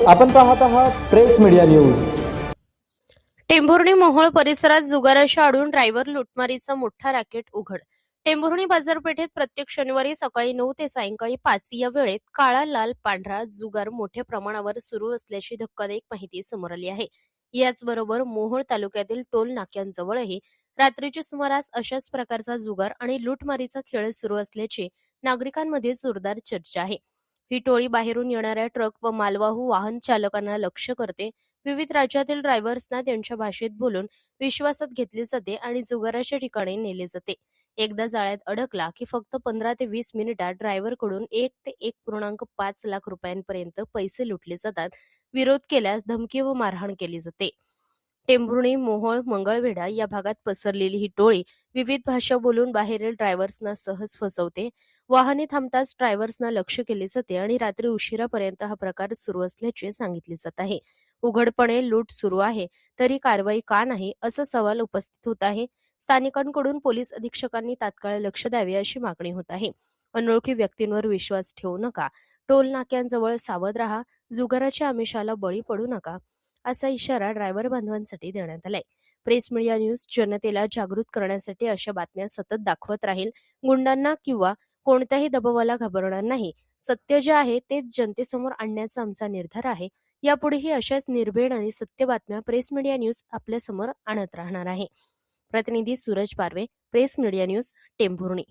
आपण पाहत आहात press media news. Tembhurni Mohol परिसरात जुगाराशी आढळून ड्रायव्हर लुटमारीचा मोठा रॅकेट उघड. टेंभुर्णी बाजारपेठेत प्रत्येक शनिवारी सकाळी 9 ते सायंकाळी 5 या वेळेत काळा लाल पांढरा जुगार मोठ्या प्रमाणावर सुरू असल्याची धक्कादायक माहिती समोर आली आहे. याचबरोबर मोहोळ तालुक्यातील टोल नाक्यांजवळही रात्रीच्या सुमारास अशाच प्रकारचा जुगार आणि लूटमारीचा खेळ सुरू असल्याची नागरिकांमध्ये जोरदार चर्चा आहे. ही टोळी बाहेरून येणाऱ्या ट्रक व मालवाहू वाहन चालकांना लक्ष्य करते. विविध राज्यातील ड्रायव्हर्सना त्यांच्या भाषेत बोलून विश्वासात घेतले जाते आणि जुगाराच्या ठिकाणी नेले जाते. एकदा जाळ्यात अडकला की फक्त 15 ते 20 मिनिटात ड्रायव्हरकडून 1 ते 1.5 लाख रुपयांपर्यंत पैसे लुटले जातात. विरोध केल्यास धमकी व मारहाण केली जाते. टेंभुर्णी, मोहोळ, मंगळवेढा या भागात पसरलेली ही टोळी विविध भाषा बोलून बाहेरील ड्रायव्हर्सना सहज फसवते. वाहने थांबताच ड्रायव्हर्सना लक्ष्य केले जाते आणि रात्री उशिरापर्यंत हा प्रकार सुरू असल्याचे सांगितले जात आहे. उघडपणे लूट सुरू आहे तरी कारवाई का नाही असा सवाल उपस्थित होत आहे. स्थानिकांकडून पोलीस अधीक्षकांनी तात्काळ लक्ष द्यावे अशी मागणी होत आहे. अनोळखी व्यक्तींवर विश्वास ठेवू नका. टोल नाक्यांजवळ सावध राहा. जुगाराच्या आमिषाला बळी पडू नका असा इशारा ड्रायव्हर बांधवांसाठी देण्यात आलाय. प्रेस मीडिया न्यूज जनतेला जागृत करण्यासाठी अशा बातम्या सतत दाखवत राहील. गुंडांना किंवा कोणत्याही दबावाला घाबरणार नाही. सत्य जे आहे तेच जनतेसमोर आणण्याचा आमचा निर्धार आहे. यापुढेही अशाच निर्भीड आणि सत्य बातम्या प्रेस मीडिया न्यूज आपल्या समोर आणत राहणार आहे. प्रतिनिधी सूरज पारवे, प्रेस मीडिया न्यूज, टेंभुर्णी.